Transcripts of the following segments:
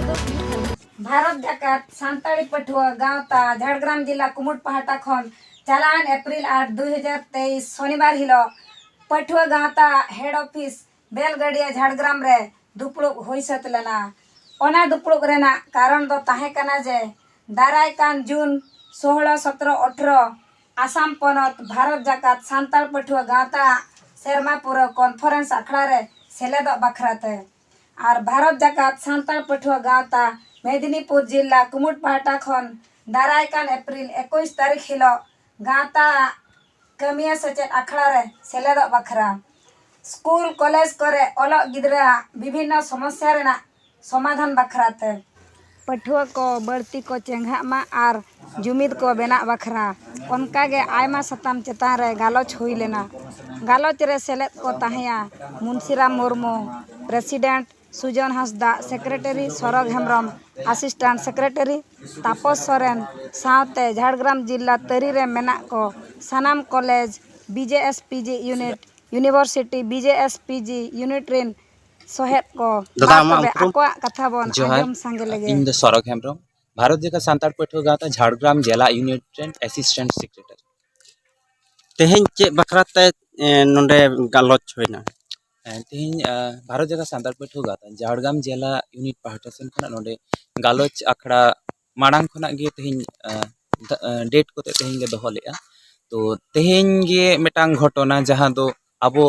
भारत जाकात सांताली पठुआ गाँवता झाड़ग्राम जिला कुमुट पहाटा खन चालान एप्रिल 8 2023 शनिवार हिलो पठुआ गाँवता हेड ऑफिस बेलगड़िया झाड़ग्राम रे दुपड़ुक होई सतलेना। ओना दुपड़ुक रेना कारण दो ताहे कना जे दाराय कान जून 16 17 18 आसाम पनत भारत जाकात सांताल पठुआ गाँवता सेरमापुर कॉन्फ्रेंस आखड़ा रे सेलेदो बखराते और भारत जाकात सांताल पठुआ गाँवता मेदिनीपुर जिला कुमुट पहाटा खन दारायकान एप्रिल 21 तारीख हिलो गाँवता कमिया सचेत आखड़ा रे सेलेदो बखरा स्कूल कॉलेज करे ओलग गिद्रा विभिन्न समस्या रेना समाधान बखराते पठुआ को बढ़ती को चेंघा मा और जुमिद को बेना बखरा उनकागे आयमा सताम चेतान रे गालोच हुई लेना। गालोच रे सेलेद को ताहिया Munshiram Murmu president, Sujan Hansda secretary, Saurabh Hembram assistant secretary, Tapas Soren सावते झाड़ग्राम जिला तरी रे मेना को सानाम college BJSPG unit university BJSPG unit रिन सोहेद को आकोआ कथा बन आजम संगे लगे इन सौरभ हेम्ब्रम भारत जाकात सांताल पठुआ गाँवता झाड़ग्राम जिला यूनिट रिन असिस्टेंट सेक्रेटरी तेहें चे बखराते नोंडे गालोच होइना तेहें भारत जाकात सांताल पठुआ गाँवता झाड़ग्राम जिला यूनिट पहाटा सेन खना नोंडे गालोच आखड़ा माड़ांग खना गे तेहें डेट को तेहें गे दोहो लेआ। तो तेहें गे मेटांग घटना जहाँ दो आबो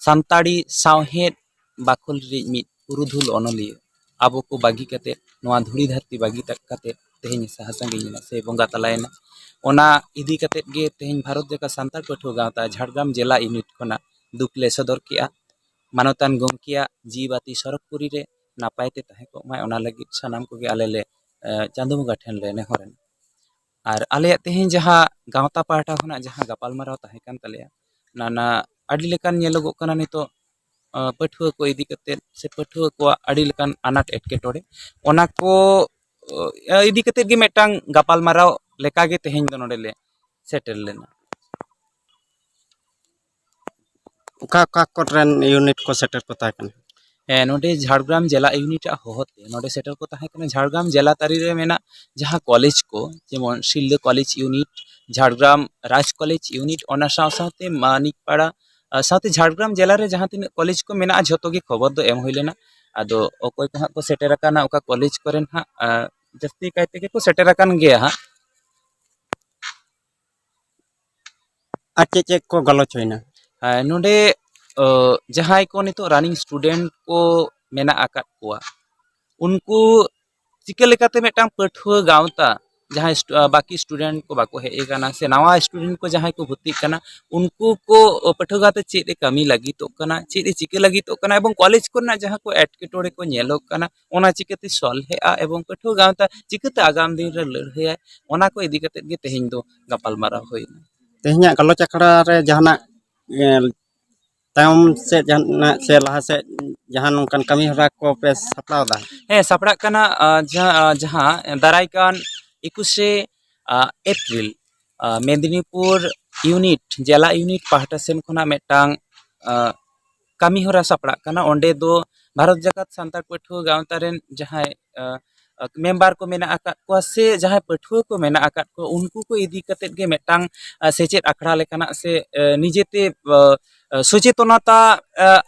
सानताड़ी सावहेद बाखल रे मिद पुरुधुल अनलिया आबो को बागी कते नोआ धुड़ी धरती बागी कते तेहें साहसंगीना से बंगा तलायना ओना इदी कते गे तेहें भारत जाकात सांताल पठुआ गाँवता झाड़ग्राम जिला यूनिट खना दुखले सदर केआ मानवतान गमकिया जीवाती सरकपुरी रे नापायते ताहे को माय ओना लगी सानाम को गे आले ले चांदो बंगा ठेन ले नेहरन और आले तेहें जहाँ गाँवता पाहटा खना जहाँ गापालमाराव ताहे कान तलेया नाना आडी लेकान नेलोगो कना नितो पठुआ को इदी कते से पठुआ को आडी लेकान आनाट एटकेटोड़े ओना को इदी कते गे मेटांग गापालमाराव लेका गे तेहें दो नोडे ले सेटल लेना। का कोटरेन यूनिट को सेटर को ताकन नोडे झाड़ग्राम जिला यूनिट होते नोडे सेटल को ताहे कना झाड़ग्राम जिला तारी रे मेना जहाँ कॉलेज को जेमन शिल्द कॉलेज यूनिट झाड़ग्राम राज कॉलेज यूनिट ओना साथे मानिकपाड़ा साथे झाड़ग्राम जिला रे जहाँ तीन कॉलेज को मेना झोतो गे खबर दो एम होई लेना आदो ओकोय को हां को सेटर काना ओका कॉलेज करेन हां जस्ती कायते के को सेटर कान गे हां आचे चे को गालोच होइना नोडे जहाँ को नितो रनिंग स्टूडेंट को मेना आकात कोआ उनको चिका लेकाते मेटांग पठुआ गाँवता जहाँ बाकी स्टूडेंट को बाको हे काना से नवा स्टूडेंट को जहाँ को भर्ती काना उनको को पठुआ गाँवते चेदे कमी लगी तो काना चेदे चिका लगी तो काना एवं कॉलेज को ना जहाँ को एटकेटोड़े को नेलोग काना ओना चिकाते सॉल्व एवं पठुआ गाँवता चिकाते आगाम दिन रे लड़ाई ओना को इदी कते गे तेहें दो गापालमाराव होइना। तेहें गालोच आखड़ा रे जहाना तायम से जहाना से लहा से जहां नोंकन कमी हरा को पे सपड़ाव दा हे सपड़ा कना जहाँ दारायकान 21 एप्रिल मेदिनीपुर यूनिट जिला यूनिट पहाटा सेन खना मेटांग कमी हरा सपड़ा कना ओंडे दो भारत जाकात सांताल पठुआ गाँवता रेन जहाँ मेम्बर को मेना आकात को से जहाँ पठुआ को मेना आकात को उनको को इदी कते गे मेटांग सेचेत आखड़ा लेकाना से निजेते सचेतनता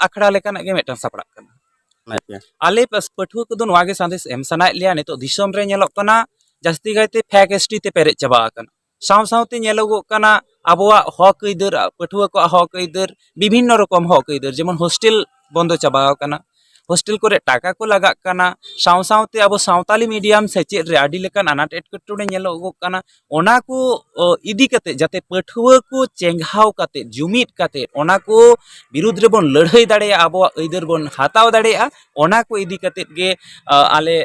आखड़ा लेकाना गे मेटांग सपड़ा कना आले पठुआ को दो नोआगे संदेश एम सनाय लिया नितो दिसम रे नेलोग कना जास्ती गायते फेक एसटी ते पेरे चबा कना साव सावते नेलोगो कना आबोआ हक इदर पठुआ को हक इदर विभिन्न रकम हक इदर जेमन हॉस्टेल बंद चबा कना हॉस्टेल को टाका को लगा कना साव सावते अब सावताली मीडियम सेचेद रे आडी लेकान आनाट एटकेटोड़े नेलोगो कना ओना को इदी कते जाते पठुआ को चेंघाव कते जुमिद कते ओना को विरुद्ध रे बोन लड़ाई दाड़ेया अब इधर बोन हाताव दाड़ेया ओना को इदी कते गे आले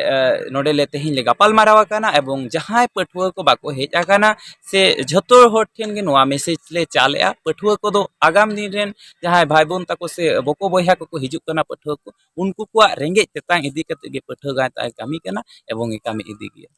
नोडे ले तेहें ले गापालमाराव काना एवं जहाँ पठुआ को बाको हेज आकाना से झोतो हर ठेन गे नोआ मेसेज ले चालेआ पठुआ को दो आगाम दिन रेन जहाँ भाई बोन ताको से बको बयहा को हिजुग कना पठुआ को उनको को रेंगे तेतांग इदी कते गे पठुआ गाँवता कमी कना एवं कमी इदी गया।